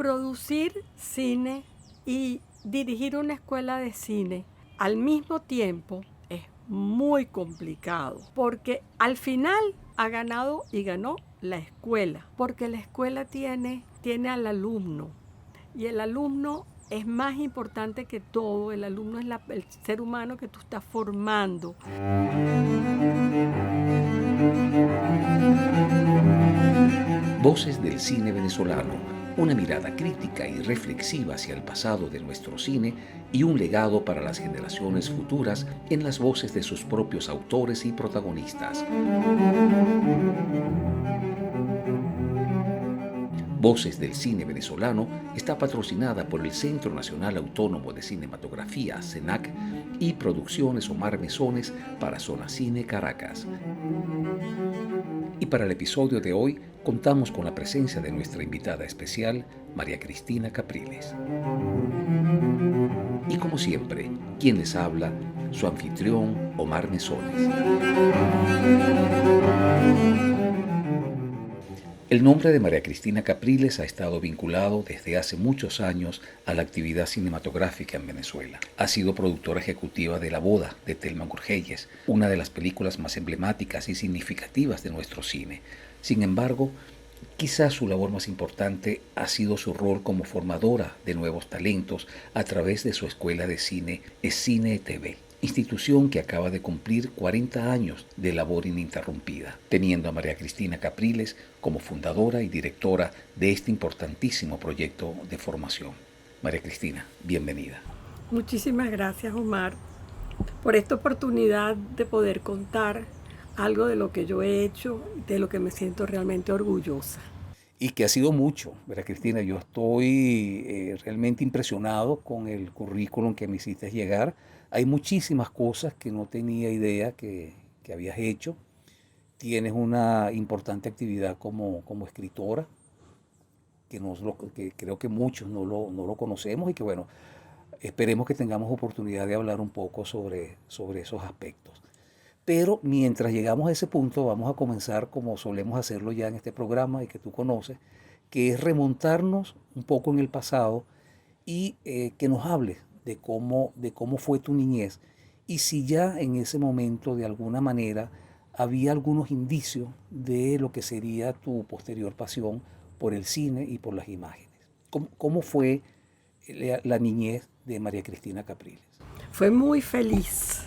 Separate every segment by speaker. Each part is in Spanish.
Speaker 1: producir cine y dirigir una escuela de cine al mismo tiempo es muy complicado, porque al final ha ganado y ganó la escuela, porque la escuela tiene al alumno, y el alumno es más importante que todo. El alumno es el ser humano que tú estás formando.
Speaker 2: Voces del cine venezolano, una mirada crítica y reflexiva hacia el pasado de nuestro cine y un legado para las generaciones futuras en las voces de sus propios autores y protagonistas. Voces del cine venezolano está patrocinada por el Centro Nacional Autónomo de Cinematografía, CENAC, y Producciones Omar Mesones para Zona Cine Caracas. Y para el episodio de hoy contamos con la presencia de nuestra invitada especial, María Cristina Capriles. Y como siempre, quien les habla, su anfitrión, Omar Mesones. El nombre de María Cristina Capriles ha estado vinculado desde hace muchos años a la actividad cinematográfica en Venezuela. Ha sido productora ejecutiva de La Boda, de Thelma Gurgelles, una de las películas más emblemáticas y significativas de nuestro cine. Sin embargo, quizás su labor más importante ha sido su rol como formadora de nuevos talentos a través de su escuela de cine, Escine TV, institución que acaba de cumplir 40 años de labor ininterrumpida, teniendo a María Cristina Capriles como fundadora y directora de este importantísimo proyecto de formación. María Cristina, bienvenida.
Speaker 1: Muchísimas gracias, Omar, por esta oportunidad de poder contar algo de lo que yo he hecho, de lo que me siento realmente orgullosa.
Speaker 2: Y que ha sido mucho, María Cristina. Yo estoy realmente impresionado con el currículum que me hiciste llegar. Hay muchísimas cosas que no tenía idea que habías hecho. Tienes una importante actividad como escritora, que creo que muchos no lo conocemos y que, bueno, esperemos que tengamos oportunidad de hablar un poco sobre esos aspectos. Pero mientras llegamos a ese punto, vamos a comenzar como solemos hacerlo ya en este programa y que tú conoces, que es remontarnos un poco en el pasado y que nos hables de cómo fue tu niñez y si ya en ese momento de alguna manera había algunos indicios de lo que sería tu posterior pasión por el cine y por las imágenes. ¿Cómo fue la niñez de María Cristina Capriles?
Speaker 1: Fue muy feliz.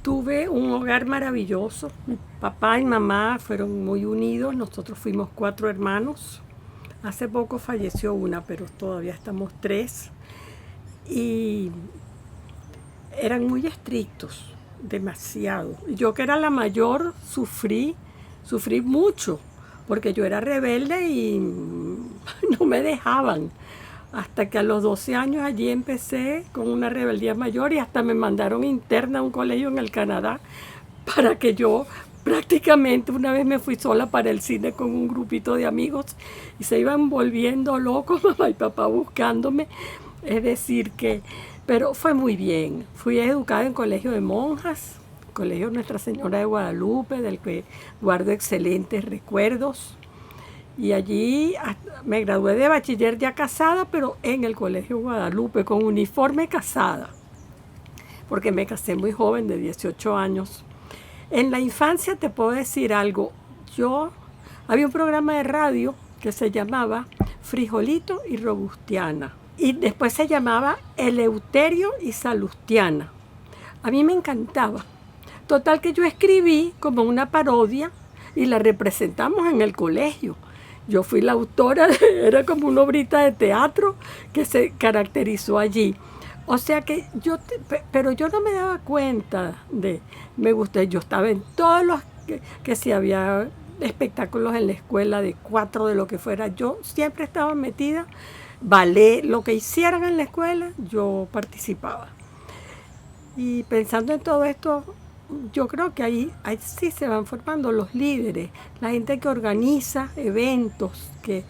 Speaker 1: Tuve un hogar maravilloso. Mi papá y mamá fueron muy unidos. Nosotros fuimos 4 hermanos. Hace poco falleció una, pero todavía estamos 3. Y eran muy estrictos, demasiado. Yo, que era la mayor, sufrí mucho, porque yo era rebelde y no me dejaban. Hasta que a los 12 años allí empecé con una rebeldía mayor y hasta me mandaron interna a un colegio en el Canadá para que yo prácticamente una vez me fui sola para el cine con un grupito de amigos y se iban volviendo locos, mamá y papá buscándome. Es decir que, pero fue muy bien. Fui educada en colegio de monjas, colegio Nuestra Señora de Guadalupe, del que guardo excelentes recuerdos. Y allí me gradué de bachiller ya casada, pero en el Colegio Guadalupe, con uniforme casada, porque me casé muy joven, de 18 años. En la infancia te puedo decir algo. Había un programa de radio que se llamaba Frijolito y Robustiana. Y después se llamaba Eleuterio y Salustiana. A mí me encantaba. Total que yo escribí como una parodia y la representamos en el colegio. Yo fui la autora, era como una obrita de teatro que se caracterizó allí. O sea que pero yo no me daba cuenta me gustó. Yo estaba en todos los, que si había espectáculos en la escuela de 4, de lo que fuera, yo siempre estaba metida. Ballet, lo que hicieran en la escuela, yo participaba. Y pensando en todo esto, yo creo que ahí sí se van formando los líderes, la gente que organiza eventos, que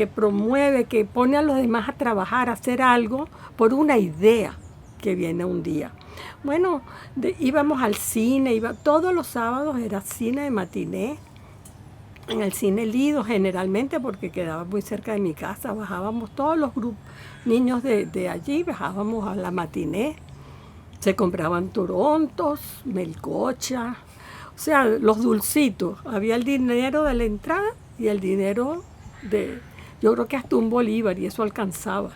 Speaker 1: promueve, que pone a los demás a trabajar, a hacer algo por una idea que viene un día. Bueno, íbamos al cine, todos los sábados era cine de matiné. en el cine Lido generalmente porque quedaba muy cerca de mi casa. Bajábamos todos los grupos, niños de allí, bajábamos a la matiné. Se compraban torontos, melcocha, o sea, los dulcitos. Había el dinero de la entrada y el dinero yo creo que hasta un bolívar y eso alcanzaba.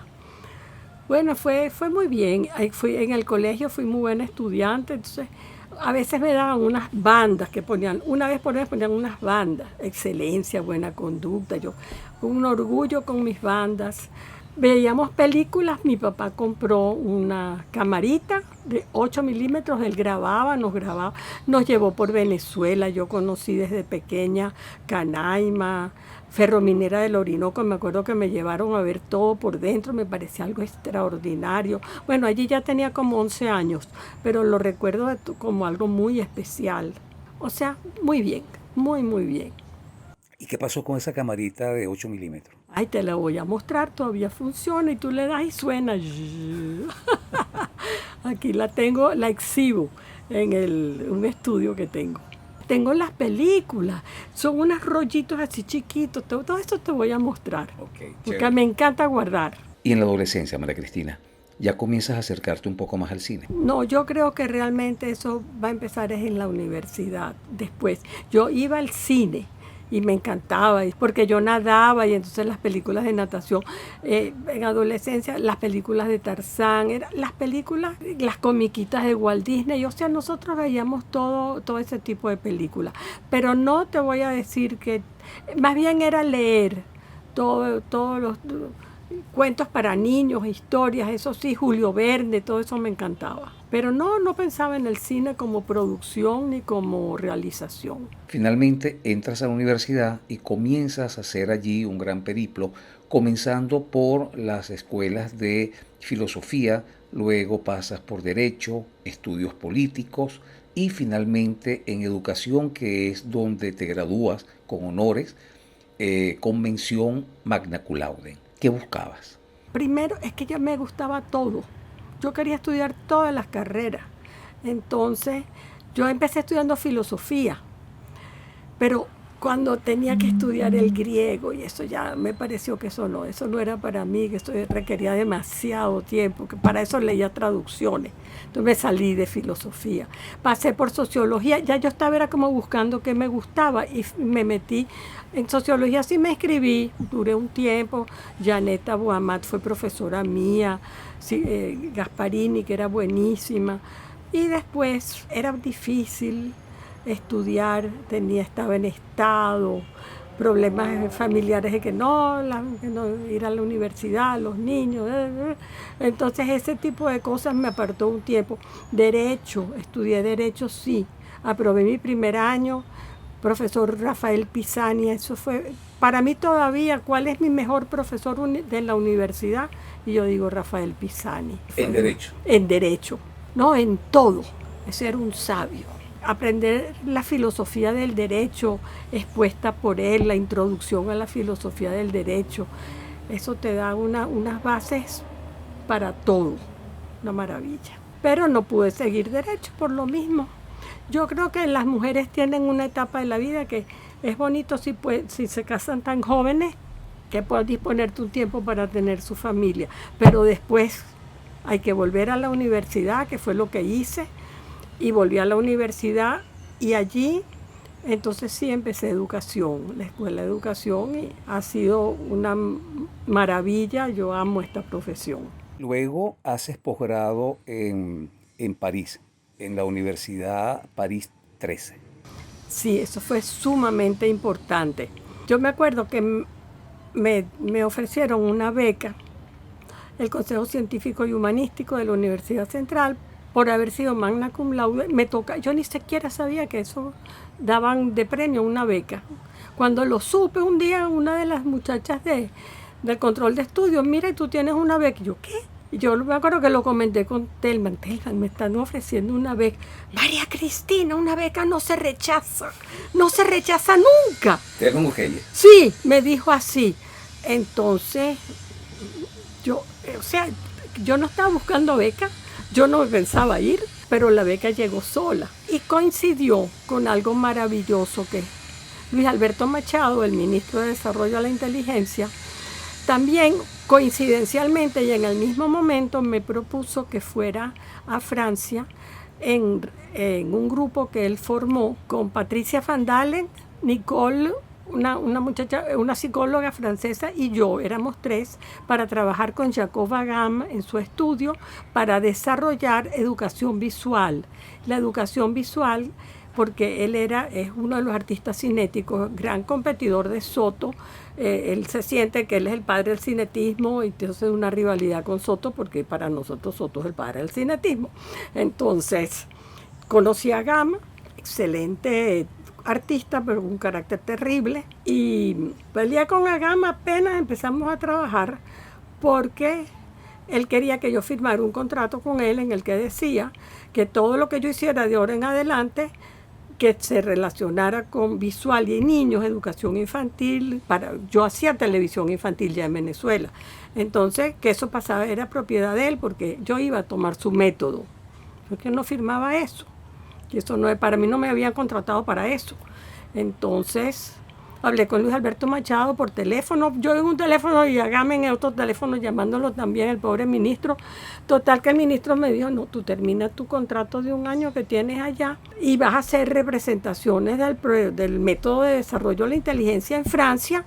Speaker 1: Bueno, fue muy bien. En el colegio fui muy buena estudiante, entonces a veces me daban unas bandas que ponían, una vez por mes ponían unas bandas, excelencia, buena conducta, yo con un orgullo con mis bandas. Veíamos películas, mi papá compró una camarita de 8 milímetros, él grababa, nos llevó por Venezuela, yo conocí desde pequeña Canaima, Ferrominera del Orinoco, me acuerdo que me llevaron a ver todo por dentro, me parecía algo extraordinario. Bueno, allí ya tenía como 11 años, pero lo recuerdo como algo muy especial. O sea, muy bien, muy bien.
Speaker 2: ¿Y qué pasó con esa camarita de 8 milímetros?
Speaker 1: Ay, te la voy a mostrar, todavía funciona y tú le das y suena. Aquí la tengo, la exhibo en un estudio que tengo. Tengo las películas, son unos rollitos así chiquitos, todo eso te voy a mostrar,
Speaker 2: Okay,
Speaker 1: porque
Speaker 2: chévere.
Speaker 1: me encanta guardar.
Speaker 2: Y en la adolescencia, María Cristina, ¿ya comienzas a acercarte un poco más al cine?
Speaker 1: No, yo creo que realmente eso va a empezar es en la universidad. Después, yo iba al cine y me encantaba, porque yo nadaba y entonces las películas de natación, en adolescencia, las películas de Tarzán, las películas, las comiquitas de Walt Disney, o sea, nosotros veíamos todo ese tipo de películas. Pero no te voy a decir que, más bien era leer todos los cuentos para niños, historias, eso sí, Julio Verne, todo eso me encantaba. Pero no pensaba en el cine como producción ni como realización.
Speaker 2: Finalmente entras a la universidad y comienzas a hacer allí un gran periplo, comenzando por las escuelas de filosofía, luego pasas por derecho, estudios políticos y finalmente en educación, que es donde te gradúas con honores, con mención magna cum laude. ¿Qué buscabas?
Speaker 1: Primero es que ya me gustaba todo. Yo quería estudiar todas las carreras. Entonces, yo empecé estudiando filosofía, pero cuando tenía que estudiar el griego y eso ya me pareció que eso no era para mí, que eso requería demasiado tiempo, que para eso leía traducciones. Entonces me salí de filosofía. Pasé por sociología, ya yo estaba era como buscando qué me gustaba y me metí en sociología, sí me inscribí, duré un tiempo. Janeta Abuamat fue profesora mía, sí, Gasparini, que era buenísima. Y después era difícil estudiar, estaba en estado, problemas familiares de que no ir a la universidad, los niños. Entonces ese tipo de cosas me apartó un tiempo. Derecho, estudié Derecho, sí. Aprobé mi primer año, profesor Rafael Pisani, eso fue, para mí todavía, ¿cuál es mi mejor profesor de la universidad? Y yo digo Rafael Pisani.
Speaker 2: En derecho.
Speaker 1: En Derecho, no, en todo. Ese era un sabio. Aprender la filosofía del derecho expuesta por él, la introducción a la filosofía del derecho, eso te da unas bases para todo, una maravilla. Pero no pude seguir derecho por lo mismo. Yo creo que las mujeres tienen una etapa de la vida que es bonito si se casan tan jóvenes, que puedas disponer tu tiempo para tener su familia, pero después hay que volver a la universidad, que fue lo que hice. Y volví a la universidad y allí entonces sí empecé educación, la escuela de educación, y ha sido una maravilla, yo amo esta profesión.
Speaker 2: Luego haces posgrado en París, en la Universidad París 13.
Speaker 1: Sí, eso fue sumamente importante. Yo me acuerdo que me ofrecieron una beca, el Consejo Científico y Humanístico de la Universidad Central, por haber sido magna cum laude. Me toca, yo ni siquiera sabía que eso daban de premio una beca. Cuando lo supe un día, una de las muchachas del control de estudios, mira, tú tienes una beca. Y yo, ¿qué? Y yo me acuerdo que lo comenté con Telman, me están ofreciendo una beca. María Cristina, una beca no se rechaza nunca.
Speaker 2: Telman Urgelles.
Speaker 1: Sí, me dijo así. Entonces, yo no estaba buscando beca. Yo no pensaba ir, pero la beca llegó sola y coincidió con algo maravilloso que Luis Alberto Machado, el ministro de Desarrollo de la Inteligencia, también coincidencialmente y en el mismo momento me propuso que fuera a Francia en un grupo que él formó con Patricia Van Dalen, Nicole, una psicóloga francesa, y yo. Éramos 3 para trabajar con Jacob Agam en su estudio para desarrollar educación visual. La educación visual, porque él es uno de los artistas cinéticos, gran competidor de Soto. Él se siente que él es el padre del cinetismo y entonces una rivalidad con Soto, porque para nosotros Soto es el padre del cinetismo. Entonces conocí a Gama, excelente artista, pero con un carácter terrible, y peleé con Agama apenas empezamos a trabajar, porque él quería que yo firmara un contrato con él en el que decía que todo lo que yo hiciera de ahora en adelante que se relacionara con visual y niños, educación infantil. Yo hacía televisión infantil ya en Venezuela. Entonces, que eso pasaba, era propiedad de él, porque yo iba a tomar su método. Porque no firmaba eso. Y eso no, para mí no me habían contratado para eso. Entonces, hablé con Luis Alberto Machado por teléfono. Yo en un teléfono y Agame en otro teléfono, llamándolo también el pobre ministro. Total que el ministro me dijo, no, tú terminas tu contrato de 1 año que tienes allá y vas a hacer representaciones del método de desarrollo de la inteligencia en Francia.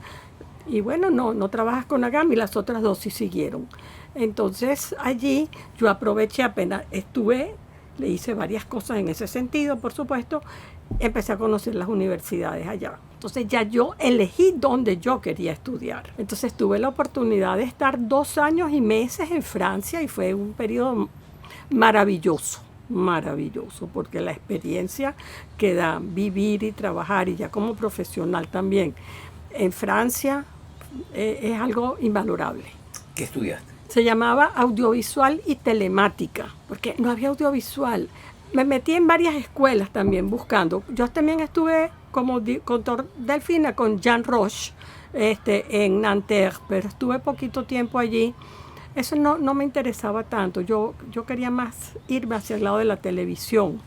Speaker 1: Y bueno, no trabajas con Agame, y las otras 2 sí siguieron. Entonces allí yo aproveché, apenas estuve, le hice varias cosas en ese sentido, por supuesto. Empecé a conocer las universidades allá. Entonces ya yo elegí dónde yo quería estudiar. Entonces tuve la oportunidad de estar 2 años y meses en Francia y fue un periodo maravilloso, porque la experiencia que da vivir y trabajar, y ya como profesional también, en Francia es algo invalorable.
Speaker 2: ¿Qué estudiaste?
Speaker 1: Se llamaba audiovisual y telemática, porque no había audiovisual. Me metí en varias escuelas también buscando. Yo también estuve como contor delfina con Jean Roche en Nanterre, pero estuve poquito tiempo allí. Eso no me interesaba tanto. Yo quería más irme hacia el lado de la televisión.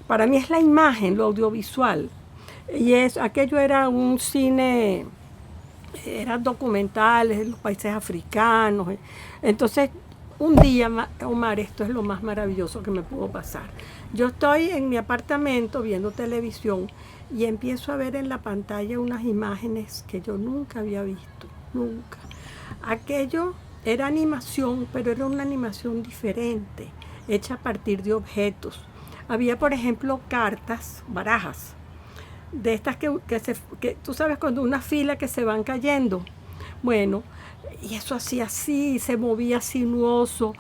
Speaker 1: Para mí es la imagen, lo audiovisual. Y aquello era un cine, eran documentales de los países africanos. Entonces, un día, Omar, esto es lo más maravilloso que me pudo pasar. Yo estoy en mi apartamento viendo televisión y empiezo a ver en la pantalla unas imágenes que yo nunca había visto, nunca. Aquello era animación, pero era una animación diferente, hecha a partir de objetos. Había, por ejemplo, cartas, barajas, de estas que tú sabes, cuando una fila que se van cayendo. Bueno, y eso hacía así, se movía sinuoso,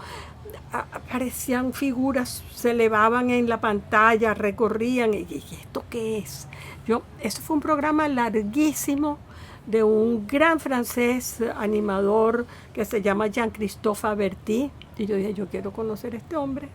Speaker 1: aparecían figuras, se elevaban en la pantalla, recorrían. ¿Y esto qué es? Eso fue un programa larguísimo de un gran francés animador que se llama Jean-Christophe Averty. Y yo dije, yo quiero conocer a este hombre.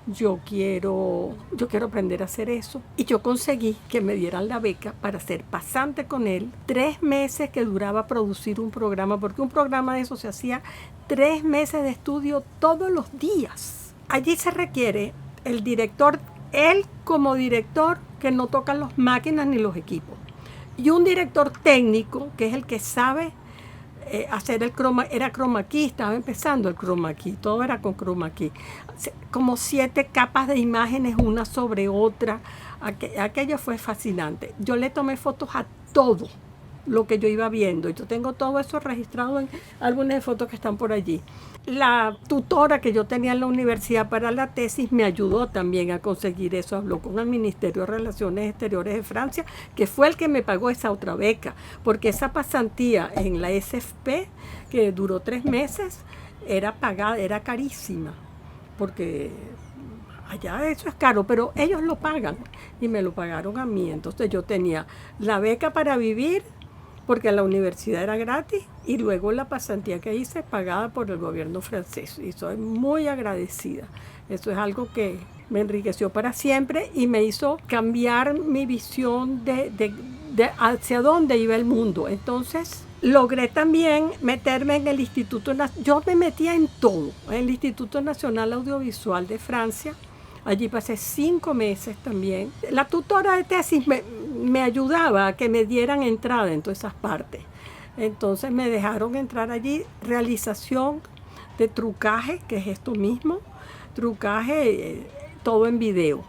Speaker 1: Yo quiero aprender a hacer eso. Y yo conseguí que me dieran la beca para ser pasante con él. 3 meses que duraba producir un programa, porque un programa de eso se hacía 3 meses de estudio todos los días. Allí se requiere el director, él como director, que no toca las máquinas ni los equipos. Y un director técnico, que es el que sabe hacer el era chroma key, estaba empezando el chroma key, todo era con chroma key, como 7 capas de imágenes una sobre otra. Aquello fue fascinante. Yo le tomé fotos a todo lo que yo iba viendo, y yo tengo todo eso registrado en álbumes de fotos que están por allí. La tutora que yo tenía en la universidad para la tesis me ayudó también a conseguir eso. Habló con el Ministerio de Relaciones Exteriores de Francia, que fue el que me pagó esa otra beca, porque esa pasantía en la SFP, que duró 3 meses, era pagada, era carísima, porque allá eso es caro, pero ellos lo pagan y me lo pagaron a mí. Entonces yo tenía la beca para vivir, porque la universidad era gratis, y luego la pasantía que hice pagada por el gobierno francés. Y soy muy agradecida. Eso es algo que me enriqueció para siempre y me hizo cambiar mi visión de hacia dónde iba el mundo. Entonces logré también meterme en el Instituto Nacional. Yo me metía en todo, en el Instituto Nacional Audiovisual de Francia. Allí pasé 5 meses también. La tutora de tesis me ayudaba a que me dieran entrada en todas esas partes. Entonces me dejaron entrar allí, realización de trucaje, que es esto mismo, trucaje, todo en video.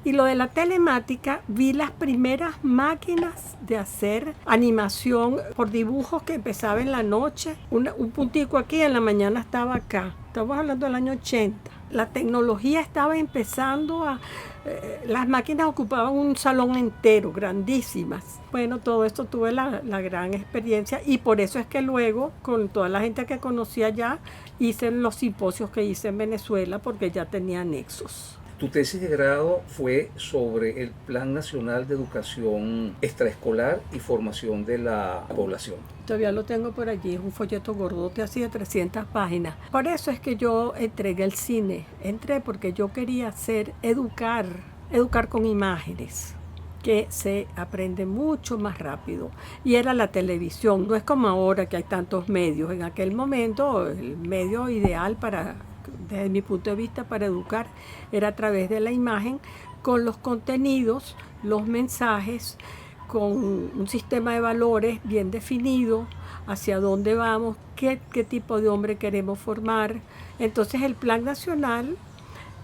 Speaker 1: Y lo de la telemática, vi las primeras máquinas de hacer animación por dibujos que empezaba en la noche. Un puntico aquí, en la mañana estaba acá. Estamos hablando del año 80. La tecnología estaba empezando a... las máquinas ocupaban un salón entero, grandísimas. Bueno, todo esto tuve la gran experiencia y por eso es que luego, con toda la gente que conocía allá, hice los simposios que hice en Venezuela porque ya tenía nexos.
Speaker 2: Tu tesis de grado fue sobre el Plan Nacional de Educación Extraescolar y Formación de la Población.
Speaker 1: Todavía lo tengo por allí, es un folleto gordote así de 300 páginas. Por eso es que yo entregué el cine. Entré porque yo quería hacer educar con imágenes, que se aprende mucho más rápido. Y era la televisión, no es como ahora que hay tantos medios. En aquel momento el medio ideal desde mi punto de vista, para educar era a través de la imagen, con los contenidos, los mensajes, con un sistema de valores bien definido, hacia dónde vamos, qué tipo de hombre queremos formar. Entonces el Plan Nacional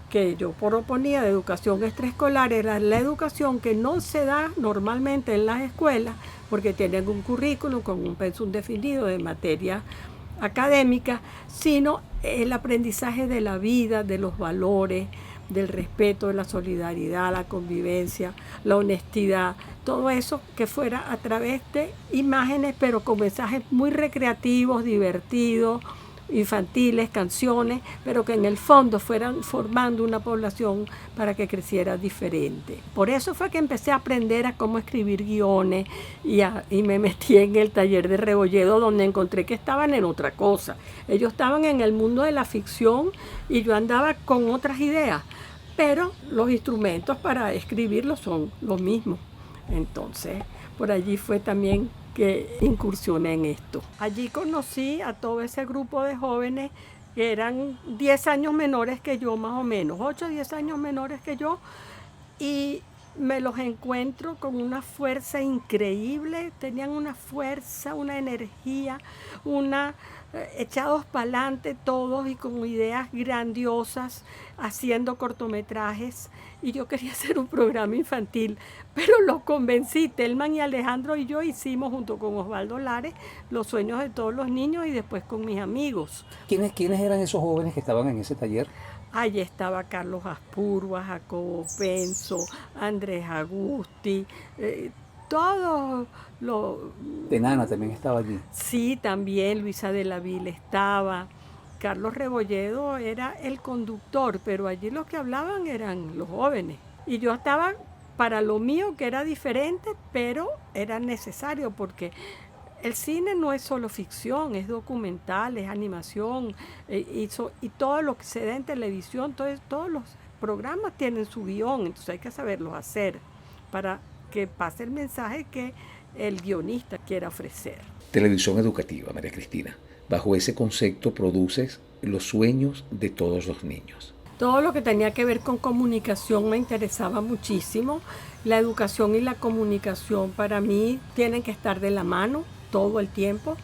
Speaker 1: que yo proponía de educación extraescolar era la educación que no se da normalmente en las escuelas, porque tienen un currículum con un pensum definido de materia académica, sino el aprendizaje de la vida, de los valores, del respeto, de la solidaridad, la convivencia, la honestidad, todo eso que fuera a través de imágenes, pero con mensajes muy recreativos, divertidos, infantiles, canciones, pero que en el fondo fueran formando una población para que creciera diferente. Por eso fue que empecé a aprender a cómo escribir guiones y me metí en el taller de Rebolledo, donde encontré que estaban en otra cosa. Ellos estaban en el mundo de la ficción y yo andaba con otras ideas, pero los instrumentos para escribirlo son los mismos. Entonces, por allí fue también que incursioné en esto. Allí conocí a todo ese grupo de jóvenes que eran 10 años menores que yo, más o menos, 8 o 10 años menores que yo, y me los encuentro con una fuerza increíble, tenían una fuerza, una energía, echados para adelante todos y con ideas grandiosas, haciendo cortometrajes, y yo quería hacer un programa infantil, pero los convencí. Telman y Alejandro y yo hicimos, junto con Osvaldo Lares, Los sueños de todos los niños, y después con mis amigos.
Speaker 2: ¿Quiénes eran esos jóvenes que estaban en ese taller?
Speaker 1: Allí estaba Carlos Aspurua, Jacobo Penso, Andrés Agusti, todos los...
Speaker 2: Tenana también estaba allí.
Speaker 1: Sí, también Luisa de la Vila estaba. Carlos Rebolledo era el conductor, pero allí los que hablaban eran los jóvenes. Y yo estaba para lo mío, que era diferente, pero era necesario porque el cine no es solo ficción, es documental, es animación, y todo lo que se da en televisión, todos los programas tienen su guión, entonces hay que saberlos hacer para que pase el mensaje que el guionista quiera ofrecer.
Speaker 2: Televisión educativa, María Cristina. Bajo ese concepto produces Los sueños de todos los niños.
Speaker 1: Todo lo que tenía que ver con comunicación me interesaba muchísimo. La educación y la comunicación para mí tienen que estar de la mano todo el tiempo.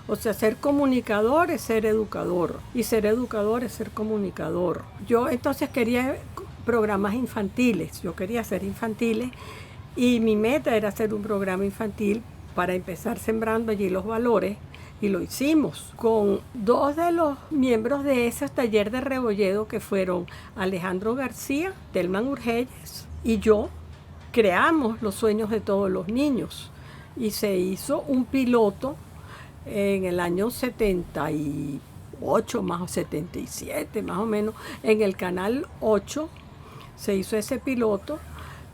Speaker 1: O sea, ser comunicador es ser educador y ser educador es ser comunicador. Yo entonces quería programas infantiles, yo quería hacer infantiles y mi meta era hacer un programa infantil para empezar sembrando allí los valores. Y lo hicimos con dos de los miembros de ese taller de Rebolledo, que fueron Alejandro García, Telman Urgelles y yo. Creamos Los sueños de todos los niños y se hizo un piloto en el año 78, más o 77, más o menos, en el canal 8 se hizo ese piloto.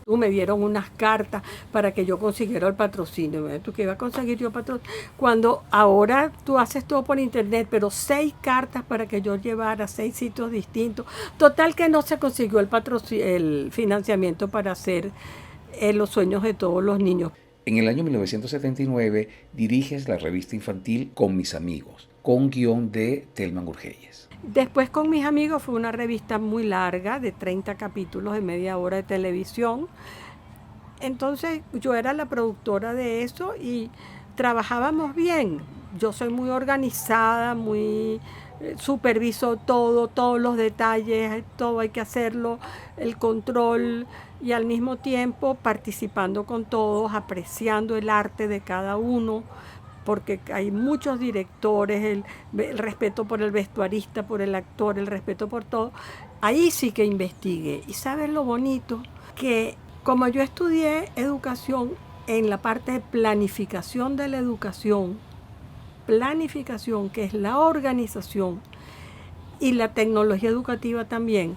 Speaker 1: Me dieron unas cartas para que yo consiguiera el patrocinio. ¿Tú qué iba a conseguir yo patrocinio? Cuando ahora tú haces todo por internet, pero 6 cartas para que yo llevara 6 sitios distintos. Total que no se consiguió el financiamiento para hacer Los sueños de todos los niños.
Speaker 2: En el año 1979 diriges la revista infantil Con mis amigos, con guión de Telman Urgelles.
Speaker 1: Después Con mis amigos fue una revista muy larga, de 30 capítulos de media hora de televisión, Entonces yo era la productora de eso y trabajábamos bien. Yo soy muy organizada, muy superviso todo, todos los detalles, todo hay que hacerlo, el control y al mismo tiempo participando con todos, apreciando el arte de cada uno, porque hay muchos directores, el respeto por el vestuarista, por el actor, el respeto por todo. Ahí sí que investigué. ¿Y sabes lo bonito? Que como yo estudié educación en la parte de planificación de la educación, planificación que es la organización y la tecnología educativa también,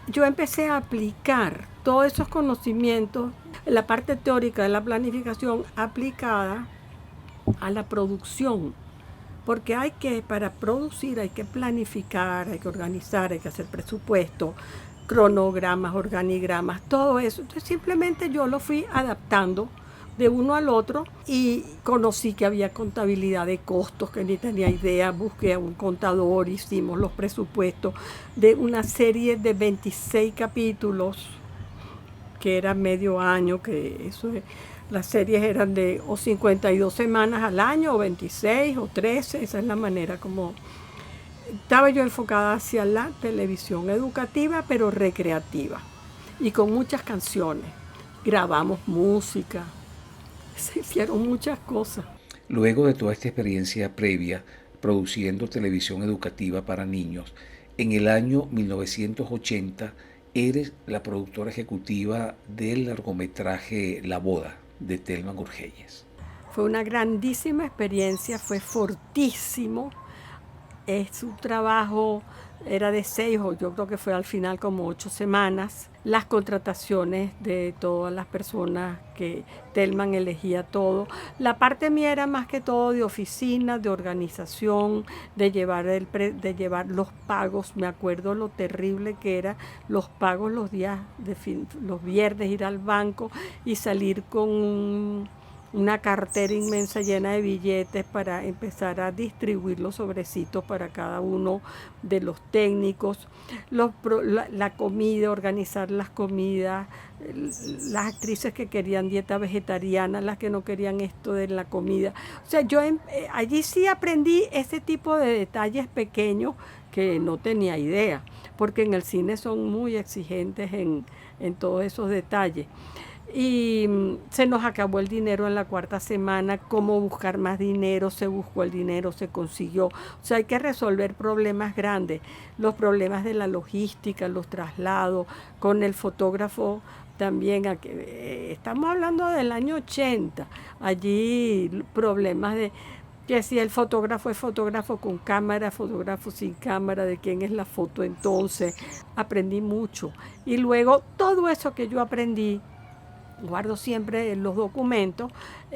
Speaker 1: yo empecé a aplicar todos esos conocimientos, la parte teórica de la planificación aplicada a la producción, porque para producir hay que planificar, hay que organizar, hay que hacer presupuesto, cronogramas, organigramas, todo eso. Entonces simplemente yo lo fui adaptando de uno al otro y conocí que había contabilidad de costos, que ni tenía idea, busqué a un contador, hicimos los presupuestos de una serie de 26 capítulos, que era medio año, que eso es. Las series eran de o 52 semanas al año, o 26, o 13, esa es la manera como estaba yo enfocada hacia la televisión educativa, pero recreativa, y con muchas canciones. Grabamos música, se hicieron muchas cosas.
Speaker 2: Luego de toda esta experiencia previa produciendo televisión educativa para niños, en el año 1980 eres la productora ejecutiva del largometraje La Boda, de Thelma Gurgelles.
Speaker 1: Fue una grandísima experiencia, fue fortísimo. Su trabajo era de 6, o yo creo que fue al final como 8 semanas. Las contrataciones de todas las personas que Thelman elegía todo. La parte mía era más que todo de oficina, de organización, de llevar los pagos. Me acuerdo lo terrible que era los pagos los días los viernes, ir al banco y salir con una cartera inmensa llena de billetes para empezar a distribuir los sobrecitos para cada uno de los técnicos, la comida, organizar las comidas, las actrices que querían dieta vegetariana, las que no querían esto de la comida. O sea, yo allí sí aprendí ese tipo de detalles pequeños que no tenía idea, porque en el cine son muy exigentes en todos esos detalles. Y se nos acabó el dinero en la 4ª semana. ¿Cómo buscar más dinero? Se buscó el dinero, se consiguió. O sea, hay que resolver problemas grandes, los problemas de la logística, los traslados, con el fotógrafo también. Estamos hablando del año 80, allí problemas de que si el fotógrafo es fotógrafo con cámara, fotógrafo sin cámara, de quién es la foto. Entonces aprendí mucho, y luego todo eso que yo aprendí, guardo siempre los documentos,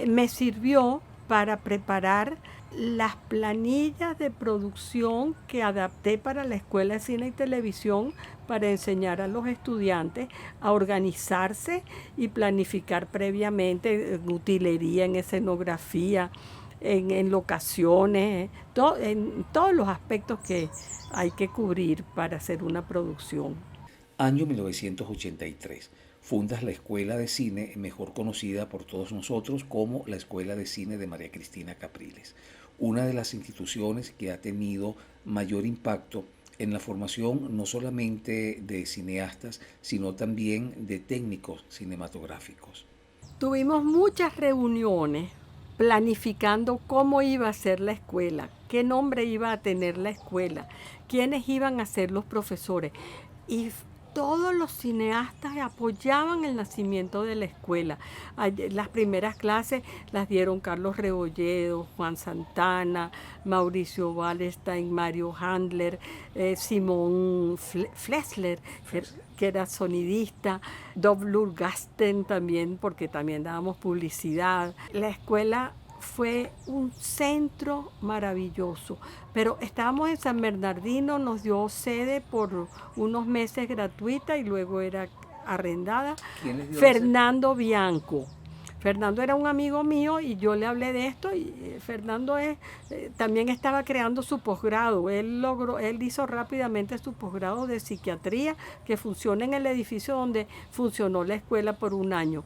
Speaker 1: me sirvió para preparar las planillas de producción que adapté para la Escuela de Cine y Televisión, para enseñar a los estudiantes a organizarse y planificar previamente en utilería, en escenografía, en locaciones, en todos los aspectos que hay que cubrir para hacer una producción.
Speaker 2: Año 1983. Fundas la Escuela de Cine, mejor conocida por todos nosotros como la Escuela de Cine de María Cristina Capriles, una de las instituciones que ha tenido mayor impacto en la formación no solamente de cineastas, sino también de técnicos cinematográficos.
Speaker 1: Tuvimos muchas reuniones planificando cómo iba a ser la escuela, qué nombre iba a tener la escuela, quiénes iban a ser los profesores. Y todos los cineastas apoyaban el nacimiento de la escuela. Las primeras clases las dieron Carlos Rebolledo, Juan Santana, Mauricio Wallenstein, Mario Handler, Simón Flesler, que era sonidista, Doblur Gasten también, porque también dábamos publicidad. La escuela fue un centro maravilloso, pero estábamos en San Bernardino, nos dio sede por unos meses gratuita y luego era arrendada.
Speaker 2: ¿Quién les dio
Speaker 1: Fernando Bianco. Fernando era un amigo mío y yo le hablé de esto, y Fernando también estaba creando su posgrado. Él hizo rápidamente su posgrado de psiquiatría, que funciona en el edificio donde funcionó la escuela por un año.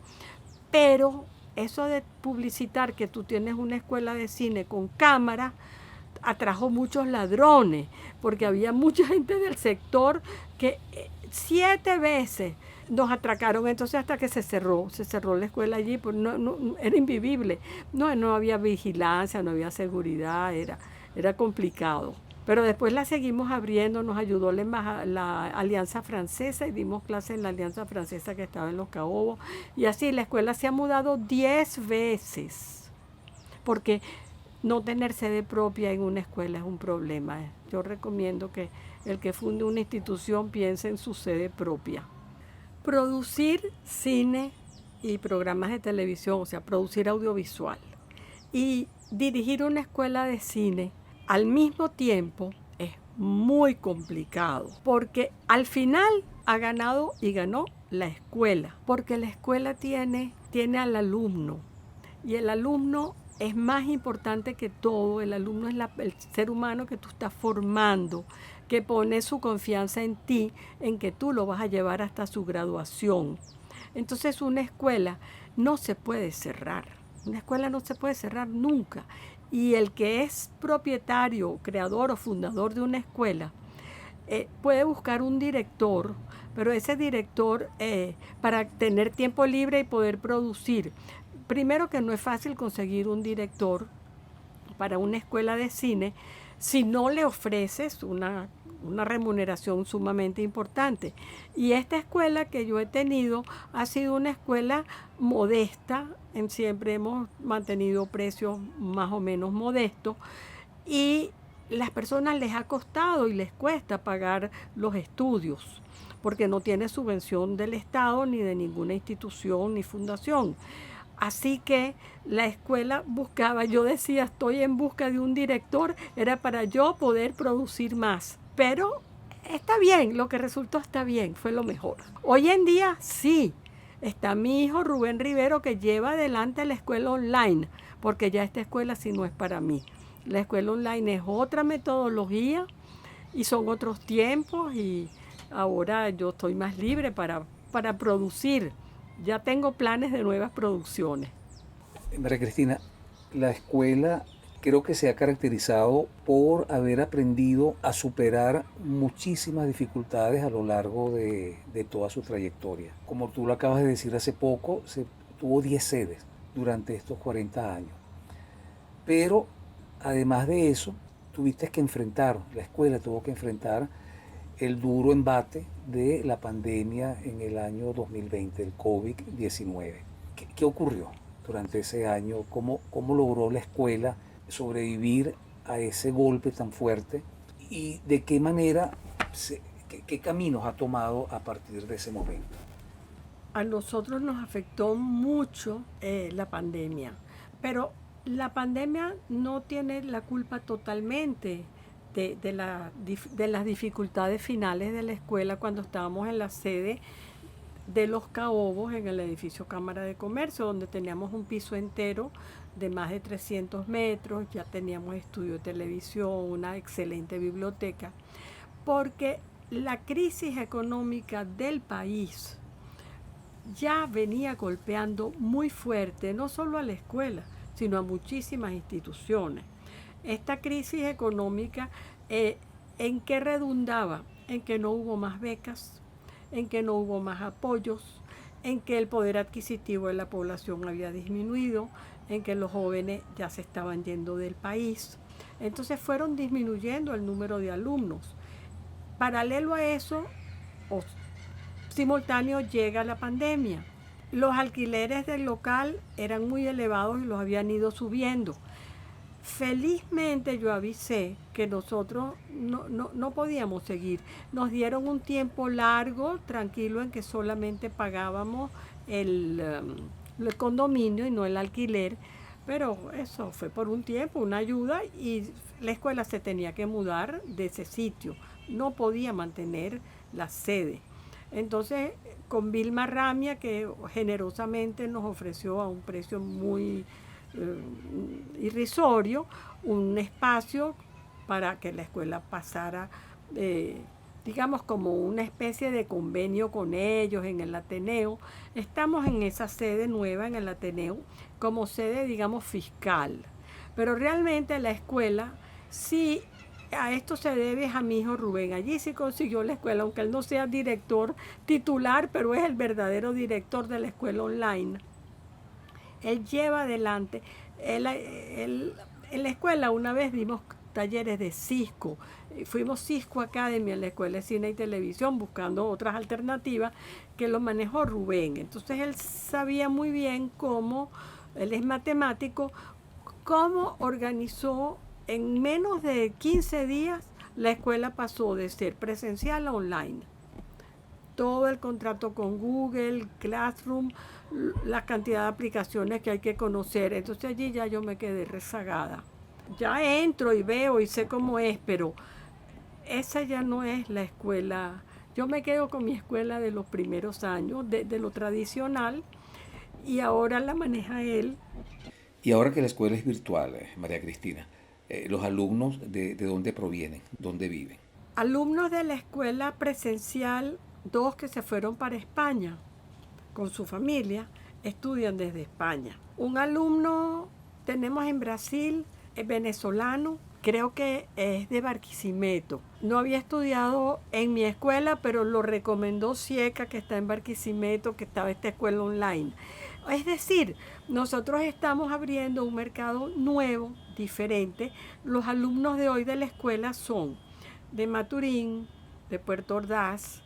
Speaker 1: Pero eso de publicitar que tú tienes una escuela de cine con cámara atrajo muchos ladrones, porque había mucha gente del sector que 7 veces nos atracaron, entonces hasta que se cerró la escuela allí, pues era invivible, no había vigilancia, no había seguridad, era complicado. Pero después la seguimos abriendo, nos ayudó la Alianza Francesa y dimos clases en la Alianza Francesa que estaba en Los Caobos. Y así la escuela se ha mudado 10 veces, porque no tener sede propia en una escuela es un problema. Yo recomiendo que el que funde una institución piense en su sede propia. Producir cine y programas de televisión, o sea, producir audiovisual y dirigir una escuela de cine al mismo tiempo es muy complicado, porque al final ha ganado y ganó la escuela, porque la escuela tiene al alumno, y el alumno es más importante que todo. El alumno es el ser humano que tú estás formando, que pone su confianza en ti, en que tú lo vas a llevar hasta su graduación. Entonces una escuela no se puede cerrar. Una escuela no se puede cerrar nunca. Y el que es propietario, creador o fundador de una escuela puede buscar un director, pero ese director para tener tiempo libre y poder producir. Primero que no es fácil conseguir un director para una escuela de cine si no le ofreces una remuneración sumamente importante. Y esta escuela que yo he tenido ha sido una escuela modesta, siempre hemos mantenido precios más o menos modestos, y las personas les ha costado y les cuesta pagar los estudios, porque no tiene subvención del Estado ni de ninguna institución ni fundación. Así que la escuela buscaba, yo decía, estoy en busca de un director, era para yo poder producir más. Pero está bien, lo que resultó está bien, fue lo mejor. Hoy en día sí, está mi hijo Rubén Rivero, que lleva adelante la escuela online, porque ya esta escuela sí no es para mí. La escuela online es otra metodología y son otros tiempos, y ahora yo estoy más libre para producir. Ya tengo planes de nuevas producciones.
Speaker 2: María Cristina, la escuela creo que se ha caracterizado por haber aprendido a superar muchísimas dificultades a lo largo de toda su trayectoria. Como tú lo acabas de decir hace poco, se tuvo 10 sedes durante estos 40 años. Pero además de eso, la escuela tuvo que enfrentar el duro embate de la pandemia en el año 2020, el COVID-19. ¿Qué ocurrió durante ese año? ¿Cómo logró la escuela sobrevivir a ese golpe tan fuerte? ¿Y de qué manera, qué caminos ha tomado a partir de ese momento?
Speaker 1: A nosotros nos afectó mucho la pandemia, pero la pandemia no tiene la culpa totalmente de las dificultades finales de la escuela cuando estábamos en la sede de Los Caobos, en el edificio Cámara de Comercio, donde teníamos un piso entero de más de 300 metros, ya teníamos estudio de televisión, una excelente biblioteca, porque la crisis económica del país ya venía golpeando muy fuerte, no solo a la escuela, sino a muchísimas instituciones. Esta crisis económica, ¿en qué redundaba? En que no hubo más becas, en que no hubo más apoyos, en que el poder adquisitivo de la población había disminuido, en que los jóvenes ya se estaban yendo del país. Entonces fueron disminuyendo el número de alumnos. Paralelo a eso, simultáneo, llega la pandemia. Los alquileres del local eran muy elevados y los habían ido subiendo. Felizmente yo avisé que nosotros no podíamos seguir. Nos dieron un tiempo largo, tranquilo, en que solamente pagábamos el condominio y no el alquiler, pero eso fue por un tiempo, una ayuda, y la escuela se tenía que mudar de ese sitio. No podía mantener la sede. Entonces, con Vilma Ramia, que generosamente nos ofreció a un precio muy irrisorio un espacio para que la escuela pasara digamos, como una especie de convenio con ellos en el Ateneo. Estamos en esa sede nueva en el Ateneo como sede, digamos, fiscal. Pero realmente la escuela sí, a esto se debe a mi hijo Rubén. Allí sí consiguió la escuela, aunque él no sea director titular, pero es el verdadero director de la escuela online. Él lleva adelante. En la escuela una vez dimos talleres de Cisco. Fuimos Cisco Academy en la Escuela de Cine y Televisión buscando otras alternativas que lo manejó Rubén. Entonces él sabía muy bien cómo, él es matemático, cómo organizó en menos de 15 días la escuela pasó de ser presencial a online. Todo el contrato con Google, Classroom, la cantidad de aplicaciones que hay que conocer. Entonces allí ya yo me quedé rezagada. Ya entro y veo y sé cómo es, pero esa ya no es la escuela. Yo me quedo con mi escuela de los primeros años, de lo tradicional, y ahora la maneja él.
Speaker 2: Y ahora que la escuela es virtual, María Cristina, los alumnos de dónde provienen, dónde viven.
Speaker 1: Alumnos de la escuela presencial, 2 que se fueron para España con su familia, estudian desde España. Un alumno tenemos en Brasil, es venezolano, creo que es de Barquisimeto. No había estudiado en mi escuela, pero lo recomendó Cieca, que está en Barquisimeto, que estaba esta escuela online. Es decir, nosotros estamos abriendo un mercado nuevo, diferente. Los alumnos de hoy de la escuela son de Maturín, de Puerto Ordaz,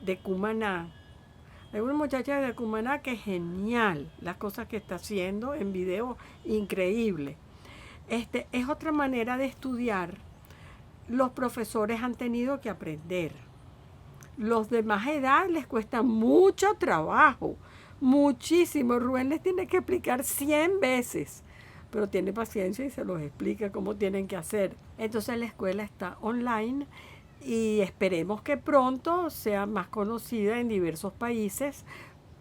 Speaker 1: de Cumaná. Hay una muchacha de Cumaná que es genial las cosas que está haciendo en video, increíble. Es otra manera de estudiar. Los profesores han tenido que aprender. Los de más edad les cuesta mucho trabajo, muchísimo. Rubén les tiene que explicar 100 veces, pero tiene paciencia y se los explica cómo tienen que hacer. Entonces la escuela está online y esperemos que pronto sea más conocida en diversos países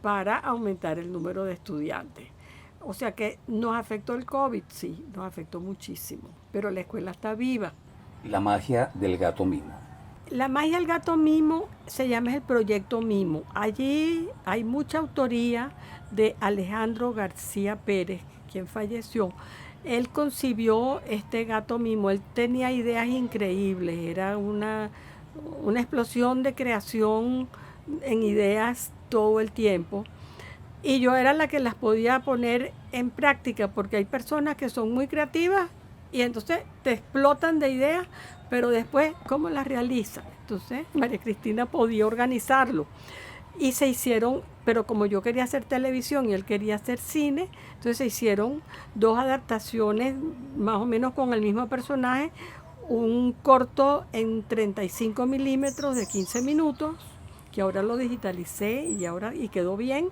Speaker 1: para aumentar el número de estudiantes. O sea que nos afectó el COVID, sí, nos afectó muchísimo, pero la escuela está viva.
Speaker 2: La magia del gato mimo.
Speaker 1: La magia del gato mimo se llama el proyecto Mimo. Allí hay mucha autoría de Alejandro García Pérez, quien falleció. Él concibió este gato mimo, él tenía ideas increíbles, era una explosión de creación en ideas todo el tiempo. Y yo era la que las podía poner en práctica, porque hay personas que son muy creativas y entonces te explotan de ideas, pero después, ¿cómo las realizan? Entonces, María Cristina podía organizarlo. Y se hicieron, pero como yo quería hacer televisión y él quería hacer cine, entonces se hicieron 2 adaptaciones más o menos con el mismo personaje, un corto en 35 milímetros de 15 minutos, que ahora lo digitalicé y quedó bien,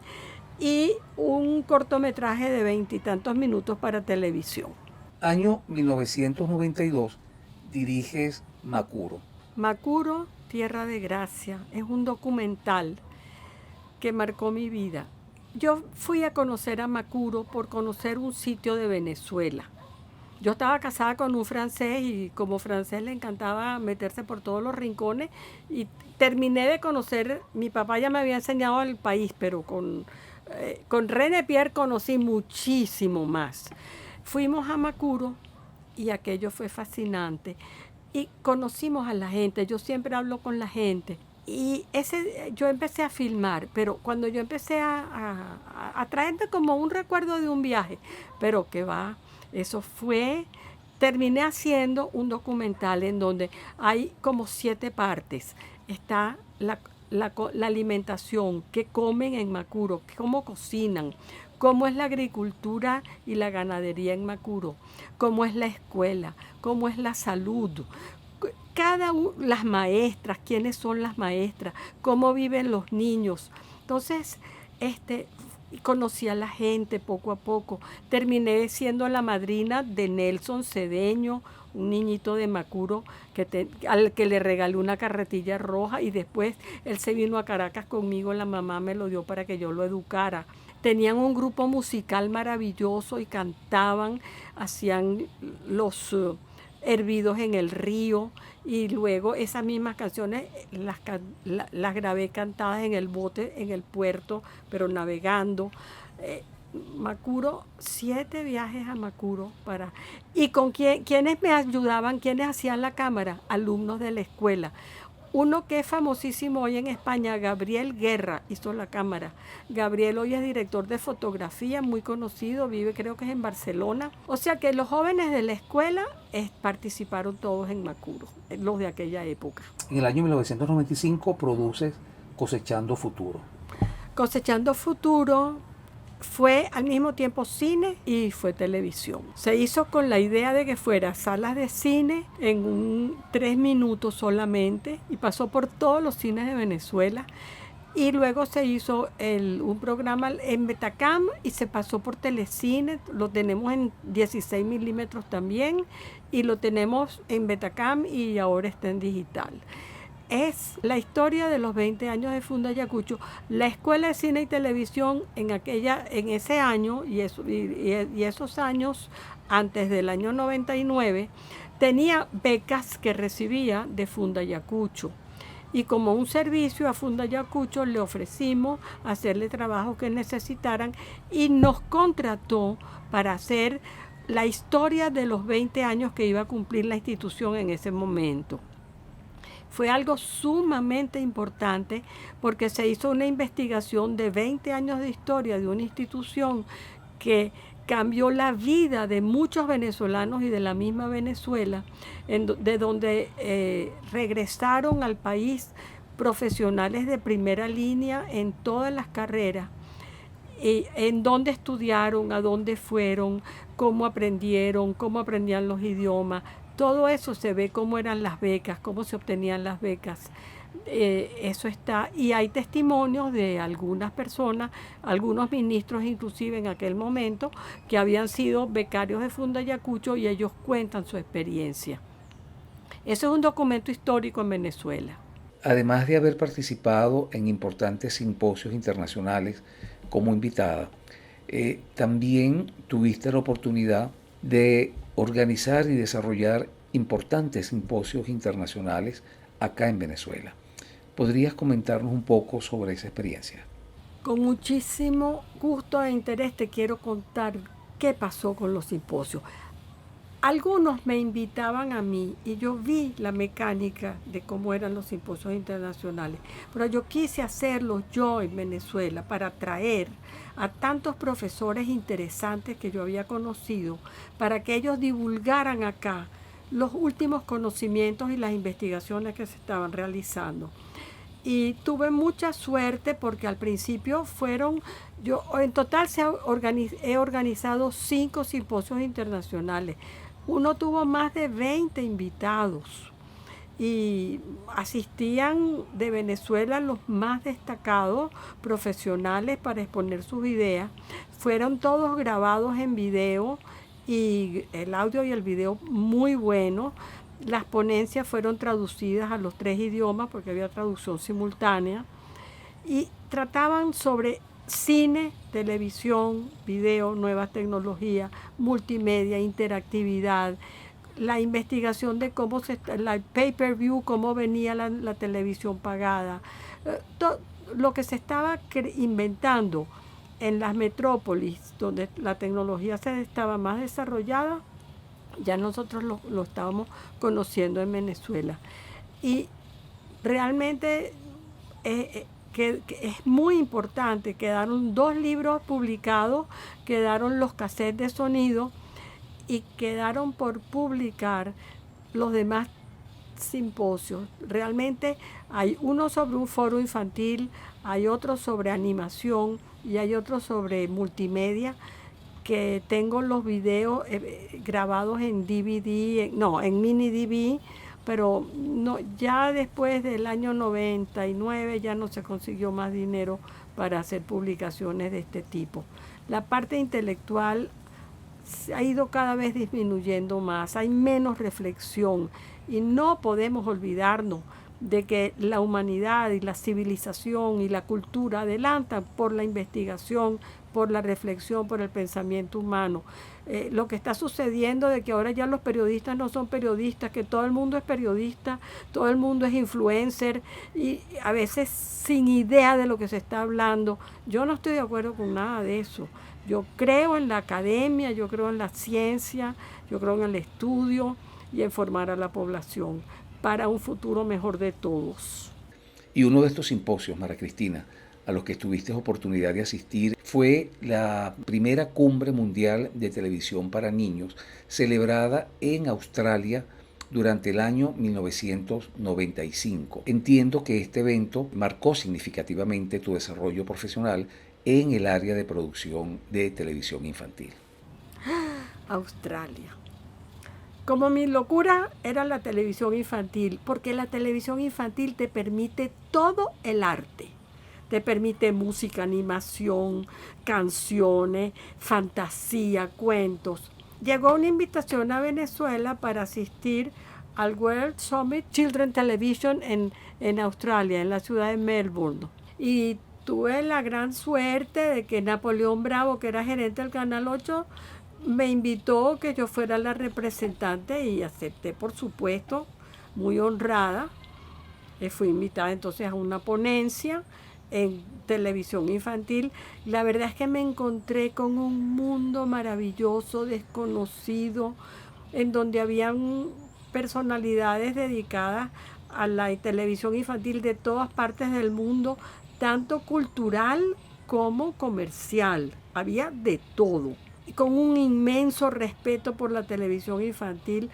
Speaker 1: y un cortometraje de 20 y tantos minutos para televisión.
Speaker 2: Año 1992, diriges Macuro.
Speaker 1: Macuro, Tierra de Gracia, es un documental que marcó mi vida. Yo fui a conocer a Macuro por conocer un sitio de Venezuela. Yo estaba casada con un francés y como francés le encantaba meterse por todos los rincones y terminé de conocer, mi papá ya me había enseñado el país, pero con René Pierre conocí muchísimo más. Fuimos a Macuro y aquello fue fascinante y conocimos a la gente, yo siempre hablo con la gente. Y yo empecé a filmar, pero cuando yo empecé a traerte como un recuerdo de un viaje, pero que va, eso fue, terminé haciendo un documental en donde hay como 7 partes. Está la alimentación, qué comen en Macuro, cómo cocinan, cómo es la agricultura y la ganadería en Macuro, cómo es la escuela, cómo es la salud, las maestras, quiénes son las maestras, cómo viven los niños. Entonces, conocí a la gente poco a poco. Terminé siendo la madrina de Nelson Cedeño, un niñito de Macuro al que le regalé una carretilla roja y después él se vino a Caracas conmigo, la mamá me lo dio para que yo lo educara. Tenían un grupo musical maravilloso y cantaban, hacían Hervidos en el río, y luego esas mismas canciones las grabé cantadas en el bote, en el puerto, pero navegando. Macuro, 7 viajes a Macuro ¿Y con quiénes me ayudaban? ¿Quiénes hacían la cámara? Alumnos de la escuela. Uno que es famosísimo hoy en España, Gabriel Guerra, hizo la cámara. Gabriel hoy es director de fotografía, muy conocido, vive creo que es en Barcelona. O sea que los jóvenes de la escuela participaron todos en Macuro, los de aquella época.
Speaker 2: En el año 1995 produces Cosechando Futuro.
Speaker 1: Cosechando Futuro fue al mismo tiempo cine y fue televisión. Se hizo con la idea de que fuera salas de cine en 3 minutos solamente y pasó por todos los cines de Venezuela. Y luego se hizo un programa en Betacam y se pasó por Telecine. Lo tenemos en 16 milímetros también y lo tenemos en Betacam y ahora está en digital. Es la historia de los 20 años de Funda Ayacucho. La Escuela de Cine y Televisión en ese año y esos años antes del año 99 tenía becas que recibía de Funda Ayacucho. Y como un servicio a Funda Ayacucho le ofrecimos hacerle trabajo que necesitaran y nos contrató para hacer la historia de los 20 años que iba a cumplir la institución en ese momento. Fue algo sumamente importante porque se hizo una investigación de 20 años de historia de una institución que cambió la vida de muchos venezolanos y de la misma Venezuela, de donde regresaron al país profesionales de primera línea en todas las carreras, en dónde estudiaron, a dónde fueron, cómo aprendían los idiomas. Todo eso se ve cómo eran las becas, cómo se obtenían las becas. Eso está, y hay testimonios de algunas personas, algunos ministros inclusive en aquel momento, que habían sido becarios de Funda Ayacucho y ellos cuentan su experiencia. Ese es un documento histórico en Venezuela.
Speaker 2: Además de haber participado en importantes simposios internacionales como invitada, también tuviste la oportunidad de organizar y desarrollar importantes simposios internacionales acá en Venezuela. ¿Podrías comentarnos un poco sobre esa experiencia?
Speaker 1: Con muchísimo gusto e interés te quiero contar qué pasó con los simposios. Algunos me invitaban a mí y yo vi la mecánica de cómo eran los simposios internacionales, pero yo quise hacerlos yo en Venezuela para atraer a tantos profesores interesantes que yo había conocido, para que ellos divulgaran acá los últimos conocimientos y las investigaciones que se estaban realizando. Y tuve mucha suerte porque al principio yo en total he organizado 5 simposios internacionales. Uno tuvo más de 20 invitados y asistían de Venezuela los más destacados profesionales para exponer sus ideas. Fueron todos grabados en video y el audio y el video muy buenos. Las ponencias fueron traducidas a los 3 idiomas porque había traducción simultánea y trataban sobre cine, televisión, video, nuevas tecnologías, multimedia, interactividad, la investigación de cómo la pay-per-view, cómo venía la televisión pagada, lo que se estaba inventando en las metrópolis, donde la tecnología se estaba más desarrollada, ya nosotros lo estábamos conociendo en Venezuela. Y realmente que es muy importante, quedaron 2 libros publicados, quedaron los cassettes de sonido y quedaron por publicar los demás simposios. Realmente hay uno sobre un foro infantil, hay otro sobre animación y hay otro sobre multimedia, que tengo los videos grabados en DVD, en mini DV, pero no, ya después del año 99 ya no se consiguió más dinero para hacer publicaciones de este tipo. La parte intelectual ha ido cada vez disminuyendo más, hay menos reflexión y no podemos olvidarnos de que la humanidad y la civilización y la cultura adelantan por la investigación, por la reflexión, por el pensamiento humano. Lo que está sucediendo de que ahora ya los periodistas no son periodistas, que todo el mundo es periodista, todo el mundo es influencer y a veces sin idea de lo que se está hablando. Yo no estoy de acuerdo con nada de eso. Yo creo en la academia, yo creo en la ciencia, yo creo en el estudio y en formar a la población para un futuro mejor de todos.
Speaker 2: Y uno de estos simposios, María Cristina, a los que tuviste oportunidad de asistir, fue la primera cumbre mundial de televisión para niños, celebrada en Australia durante el año 1995. Entiendo que este evento marcó significativamente tu desarrollo profesional en el área de producción de televisión infantil.
Speaker 1: Australia. Como mi locura era la televisión infantil, porque la televisión infantil te permite todo el arte. Te permite música, animación, canciones, fantasía, cuentos. Llegó una invitación a Venezuela para asistir al World Summit Children Television en Australia, en la ciudad de Melbourne. Y tuve la gran suerte de que Napoleón Bravo, que era gerente del Canal 8, me invitó que yo fuera la representante y acepté, por supuesto, muy honrada. Fui invitada entonces a una ponencia en televisión infantil. La verdad es que me encontré con un mundo maravilloso, desconocido, en donde habían personalidades dedicadas a la televisión infantil de todas partes del mundo, tanto cultural como comercial. Había de todo. Y con un inmenso respeto por la televisión infantil.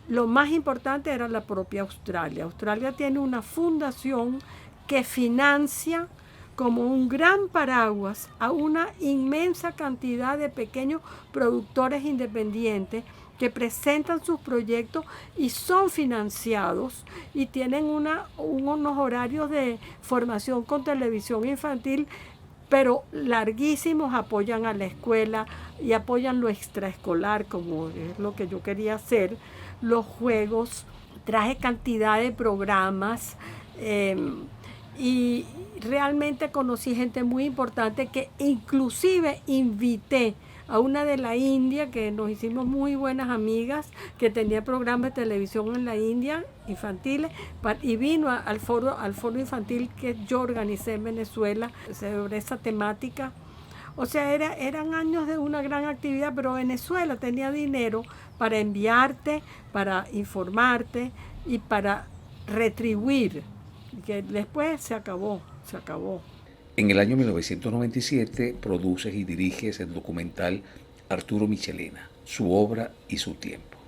Speaker 1: Lo más importante era la propia Australia. Australia tiene una fundación que financia como un gran paraguas a una inmensa cantidad de pequeños productores independientes que presentan sus proyectos y son financiados y tienen unos horarios de formación con televisión infantil, pero larguísimos. Apoyan a la escuela y apoyan lo extraescolar, como es lo que yo quería hacer, los juegos. Traje cantidad de programas y realmente conocí gente muy importante que inclusive invité a una de la India, que nos hicimos muy buenas amigas, que tenía programas de televisión en la India, infantiles, y vino al foro infantil que yo organicé en Venezuela sobre esa temática. O sea, eran años de una gran actividad, pero Venezuela tenía dinero para enviarte, para informarte y para retribuir, que después se acabó.
Speaker 2: En el año 1997 produces y diriges el documental Arturo Michelena, su obra y su tiempo.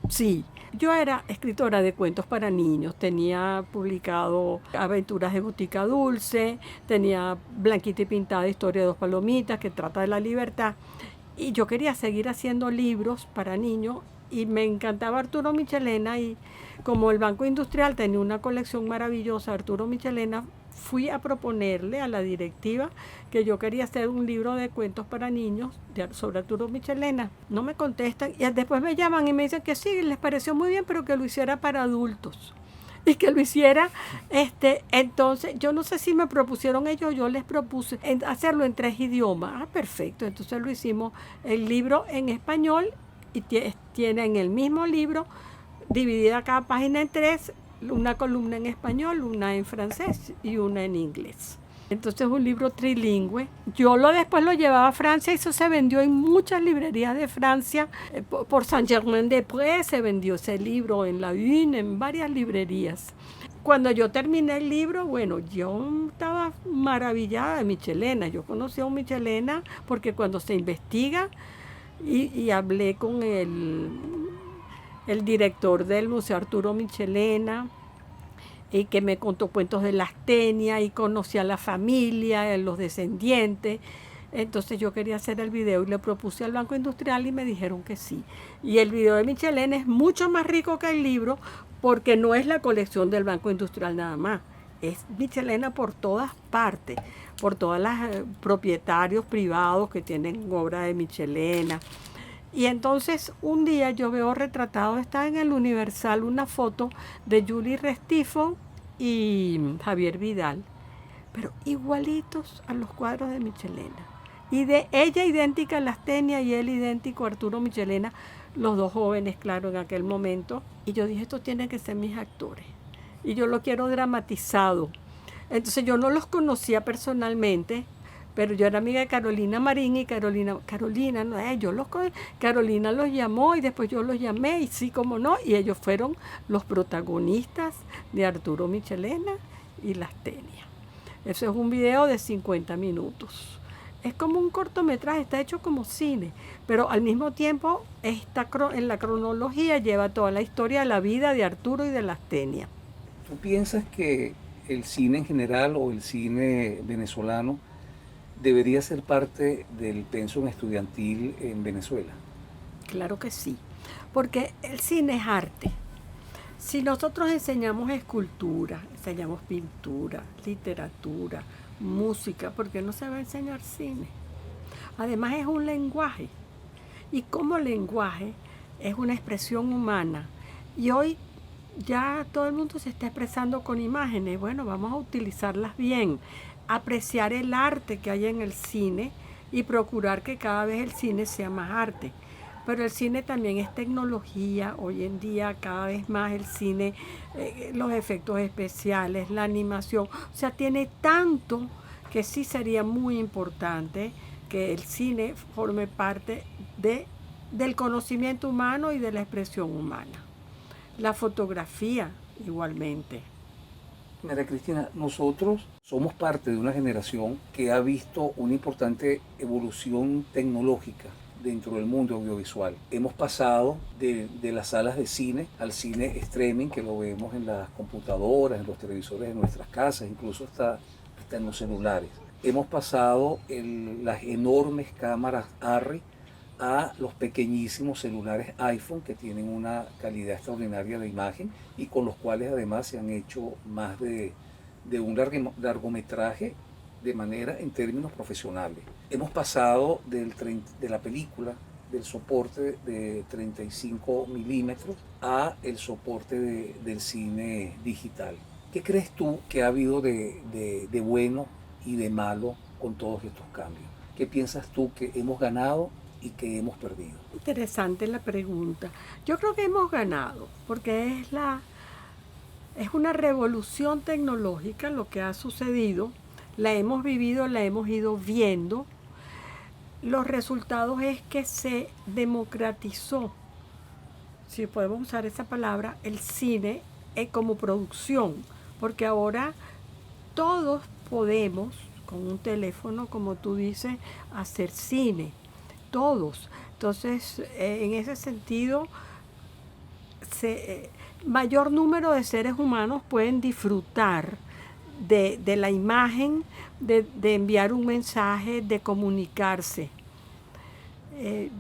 Speaker 1: Sí, yo era escritora de cuentos para niños, tenía publicado Aventuras de Botica Dulce, tenía Blanquita y Pintada, Historia de dos palomitas, que trata de la libertad, y yo quería seguir haciendo libros para niños y me encantaba Arturo Michelena, y como el Banco Industrial tenía una colección maravillosa de Arturo Michelena, fui a proponerle a la directiva que yo quería hacer un libro de cuentos para niños sobre Arturo Michelena. No me contestan y después me llaman y me dicen que sí, les pareció muy bien, pero que lo hiciera para adultos. Y que lo hiciera, entonces, yo no sé si me propusieron ellos, yo les propuse hacerlo en 3 idiomas. Ah, perfecto, entonces lo hicimos el libro en español y tiene en el mismo libro, dividida cada página en 3, una columna en español, una en francés y una en inglés. Entonces es un libro trilingüe. Yo después lo llevaba a Francia y eso se vendió en muchas librerías de Francia. Por Saint-Germain-des-Prés se vendió ese libro, en La Une, en varias librerías. Cuando yo terminé el libro, bueno, yo estaba maravillada de Michelena. Yo conocí a un Michelena porque cuando se investiga y hablé con el director del Museo Arturo Michelena, y que me contó cuentos de las Tenias y conocí a la familia, los descendientes. Entonces yo quería hacer el video y le propuse al Banco Industrial y me dijeron que sí. Y el video de Michelena es mucho más rico que el libro porque no es la colección del Banco Industrial nada más. Es Michelena por todas partes, por todos los propietarios privados que tienen obra de Michelena. Y entonces un día yo veo retratado, está en el Universal, una foto de Julie Restifo y Javier Vidal, pero igualitos a los cuadros de Michelena. Y de ella idéntica a Lastenia y él idéntico a Arturo Michelena, los dos jóvenes, claro, en aquel momento. Y yo dije, estos tienen que ser mis actores. Y yo lo quiero dramatizado. Entonces yo no los conocía personalmente, pero yo era amiga de Carolina Marín y Carolina los llamó y después yo los llamé y sí, como no, y ellos fueron los protagonistas de Arturo Michelena y Lastenia. Eso es un video de 50 minutos. Es como un cortometraje, está hecho como cine, pero al mismo tiempo en la cronología lleva toda la historia de la vida de Arturo y de Lastenia.
Speaker 2: ¿Tú piensas que el cine en general o el cine venezolano debería ser parte del pensum estudiantil en Venezuela?
Speaker 1: Claro que sí, porque el cine es arte. Si nosotros enseñamos escultura, enseñamos pintura, literatura, música, ¿por qué no se va a enseñar cine? Además es un lenguaje, y como lenguaje es una expresión humana. Y hoy ya todo el mundo se está expresando con imágenes. Bueno, vamos a utilizarlas bien, apreciar el arte que hay en el cine y procurar que cada vez el cine sea más arte. Pero el cine también es tecnología. Hoy en día cada vez más el cine, los efectos especiales, la animación, o sea, tiene tanto que sí sería muy importante que el cine forme parte del conocimiento humano y de la expresión humana. La fotografía igualmente.
Speaker 2: María Cristina, nosotros somos parte de una generación que ha visto una importante evolución tecnológica dentro del mundo audiovisual. Hemos pasado de las salas de cine al cine streaming, que lo vemos en las computadoras, en los televisores de nuestras casas, incluso hasta en los celulares. Hemos pasado las enormes cámaras ARRI a los pequeñísimos celulares iPhone, que tienen una calidad extraordinaria de imagen y con los cuales además se han hecho más de un largometraje de manera en términos profesionales. Hemos pasado de la película, del soporte de 35 milímetros a el soporte del cine digital. ¿Qué crees tú que ha habido de bueno y de malo con todos estos cambios? ¿Qué piensas tú que hemos ganado y que hemos perdido?
Speaker 1: Interesante la pregunta. Yo creo que hemos ganado, porque es una revolución tecnológica lo que ha sucedido. La hemos vivido, la hemos ido viendo. Los resultados es que se democratizó, si podemos usar esa palabra, el cine como producción, porque ahora todos podemos, con un teléfono, como tú dices, hacer cine. Todos. Entonces, en ese sentido, mayor número de seres humanos pueden disfrutar de la imagen, de enviar un mensaje, de comunicarse.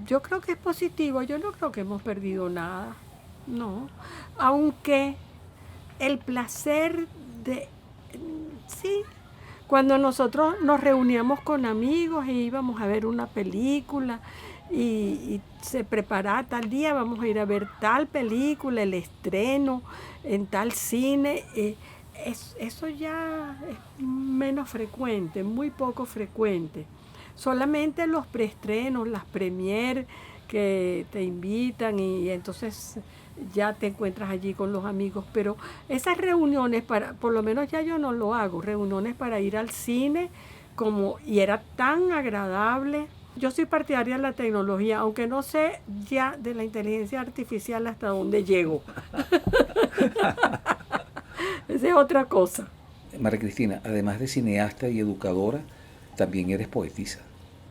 Speaker 1: Yo creo que es positivo, yo no creo que hemos perdido nada, no. Aunque el placer sí, cuando nosotros nos reuníamos con amigos e íbamos a ver una película y se preparaba tal día, vamos a ir a ver tal película, el estreno en tal cine, eso ya es menos frecuente, muy poco frecuente. Solamente los preestrenos, las premier que te invitan y entonces ya te encuentras allí con los amigos, pero esas reuniones, por lo menos ya yo no lo hago, reuniones para ir al cine, y era tan agradable. Yo soy partidaria de la tecnología, aunque no sé ya de la inteligencia artificial hasta dónde llego. Esa es otra cosa.
Speaker 2: María Cristina, además de cineasta y educadora, también eres poetisa.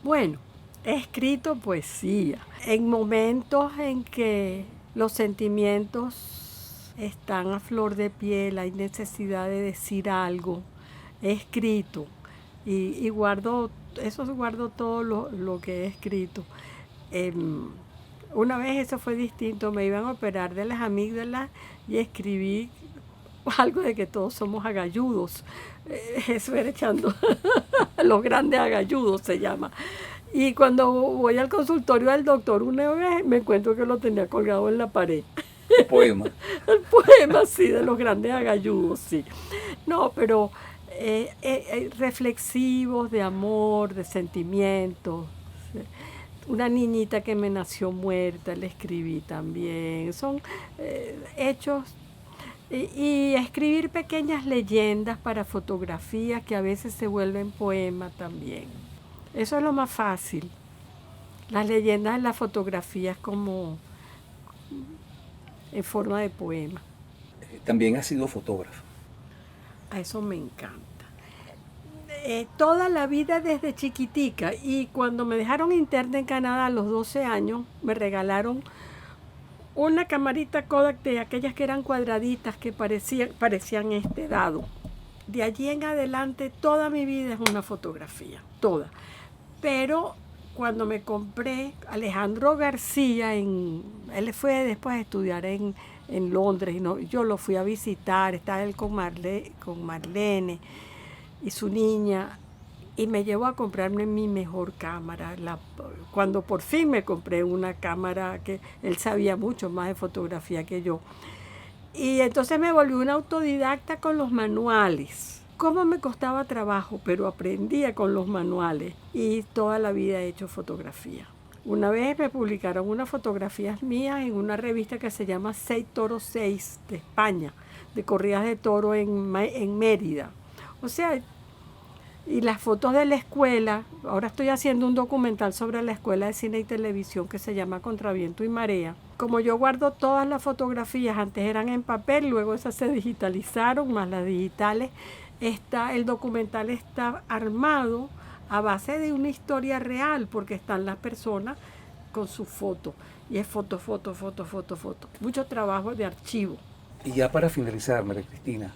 Speaker 1: Bueno, he escrito poesía en momentos en que los sentimientos están a flor de piel, hay necesidad de decir algo. He escrito y guardo todo lo que he escrito. Una vez eso fue distinto, me iban a operar de las amígdalas y escribí algo de que todos somos agalludos. Eso era echando los grandes agalludos se llama. Y cuando voy al consultorio del doctor una vez, me encuentro que lo tenía colgado en la pared.
Speaker 2: El poema.
Speaker 1: El poema, sí, de los grandes agalludos, sí. No, pero reflexivos, de amor, de sentimientos. Una niñita que me nació muerta, le escribí también. Son hechos y escribir pequeñas leyendas para fotografías que a veces se vuelven poema también. Eso es lo más fácil. Las leyendas en las fotografías como en forma de poema.
Speaker 2: También has sido fotógrafo.
Speaker 1: A eso me encanta. Toda la vida desde chiquitica, y cuando me dejaron interna en Canadá a los 12 años, me regalaron una camarita Kodak de aquellas que eran cuadraditas que parecían dado. De allí en adelante toda mi vida es una fotografía, toda. Pero cuando me compré Alejandro García, él fue después a estudiar en Londres, y yo lo fui a visitar, estaba él con Marlene y su niña, y me llevó a comprarme mi mejor cámara. Cuando por fin me compré una cámara, que él sabía mucho más de fotografía que yo. Y entonces me volví una autodidacta con los manuales. Cómo me costaba trabajo, pero aprendía con los manuales. Y toda la vida he hecho fotografía. Una vez me publicaron unas fotografías mías en una revista que se llama 6 Toro 6 de España, de corridas de toro en Mérida. O sea, y las fotos de la escuela. Ahora estoy haciendo un documental sobre la escuela de cine y televisión que se llama Contra Viento y Marea. Como yo guardo todas las fotografías, antes eran en papel, luego esas se digitalizaron, más las digitales, el documental está armado a base de una historia real, porque están las personas con su foto. Y es foto. Mucho trabajo de archivo.
Speaker 2: Y ya para finalizar, María Cristina,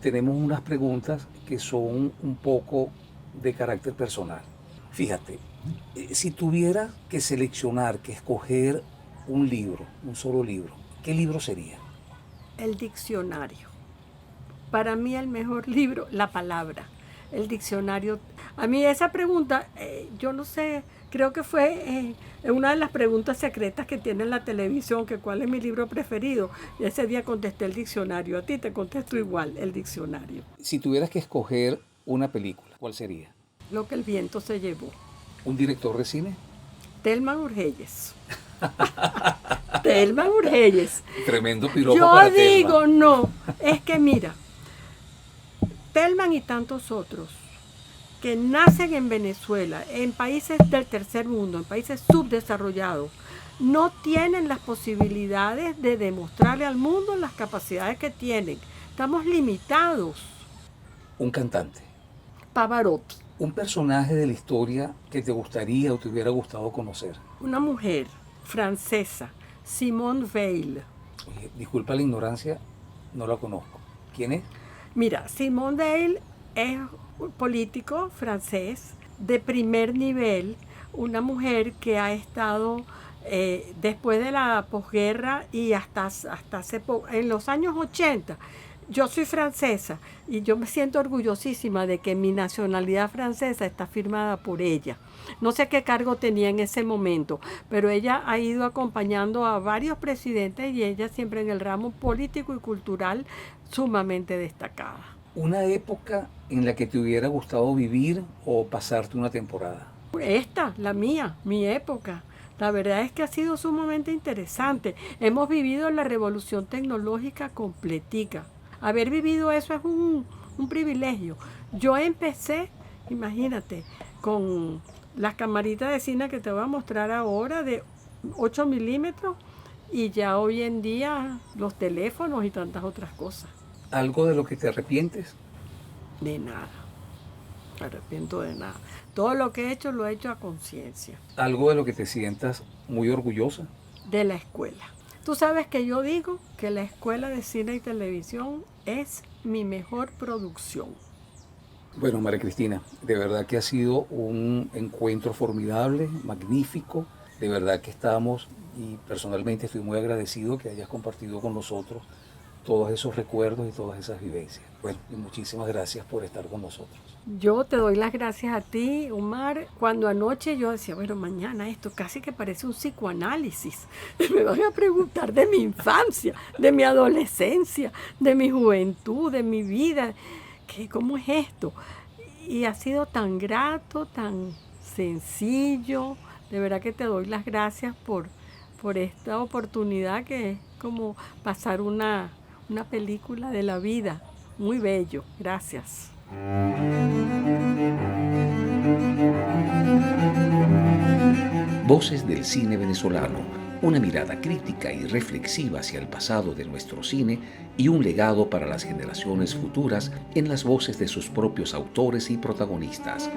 Speaker 2: tenemos unas preguntas que son un poco de carácter personal. Fíjate, si tuviera que seleccionar, que escoger un libro, un solo libro, ¿qué libro sería?
Speaker 1: El diccionario. Para mí el mejor libro, la palabra. El diccionario. A mí esa pregunta, yo no sé, creo que fue una de las preguntas secretas que tiene en la televisión, que cuál es mi libro preferido. Y ese día contesté el diccionario. A ti te contesto igual, el diccionario.
Speaker 2: Si tuvieras que escoger una película, ¿cuál sería?
Speaker 1: Lo que el viento se llevó.
Speaker 2: ¿Un director de cine?
Speaker 1: Thelma Urgelles. Thelma Urgelles.
Speaker 2: Tremendo piropo
Speaker 1: yo
Speaker 2: para
Speaker 1: digo,
Speaker 2: Thelma.
Speaker 1: no, es que mira, Thelma y tantos otros que nacen en Venezuela, en países del tercer mundo, en países subdesarrollados, no tienen las posibilidades de demostrarle al mundo las capacidades que tienen. Estamos limitados.
Speaker 2: Un cantante.
Speaker 1: Pavarotti.
Speaker 2: Un personaje de la historia que te gustaría o te hubiera gustado conocer.
Speaker 1: Una mujer francesa, Simone Veil.
Speaker 2: Oye, disculpa la ignorancia, no la conozco. ¿Quién es?
Speaker 1: Mira, Simone Veil es un político francés de primer nivel, una mujer que ha estado después de la posguerra y hasta hace poco, en los años 80. Yo soy francesa y yo me siento orgullosísima de que mi nacionalidad francesa está firmada por ella. No sé qué cargo tenía en ese momento, pero ella ha ido acompañando a varios presidentes y ella siempre en el ramo político y cultural sumamente destacada.
Speaker 2: ¿Una época en la que te hubiera gustado vivir o pasarte una temporada?
Speaker 1: La mía, mi época. La verdad es que ha sido sumamente interesante. Hemos vivido la revolución tecnológica completica. Haber vivido eso es un privilegio. Yo empecé, imagínate, con las camaritas de cine que te voy a mostrar ahora de 8 milímetros y ya hoy en día los teléfonos y tantas otras cosas.
Speaker 2: ¿Algo de lo que te arrepientes?
Speaker 1: De nada. Me arrepiento de nada. Todo lo que he hecho lo he hecho a conciencia.
Speaker 2: ¿Algo de lo que te sientas muy orgullosa?
Speaker 1: De la escuela. Tú sabes que yo digo que la Escuela de Cine y Televisión es mi mejor producción.
Speaker 2: Bueno, María Cristina, de verdad que ha sido un encuentro formidable, magnífico. De verdad que estamos, y personalmente estoy muy agradecido que hayas compartido con nosotros todos esos recuerdos y todas esas vivencias. Bueno, y muchísimas gracias por estar con nosotros.
Speaker 1: Yo te doy las gracias a ti, Omar. Cuando anoche yo decía, bueno, mañana esto casi que parece un psicoanálisis. Me van a preguntar de mi infancia, de mi adolescencia, de mi juventud, de mi vida. ¿cómo es esto? Y ha sido tan grato, tan sencillo. De verdad que te doy las gracias por esta oportunidad que es como pasar una película de la vida. Muy bello. Gracias.
Speaker 2: Voces del cine venezolano, una mirada crítica y reflexiva hacia el pasado de nuestro cine y un legado para las generaciones futuras en las voces de sus propios autores y protagonistas.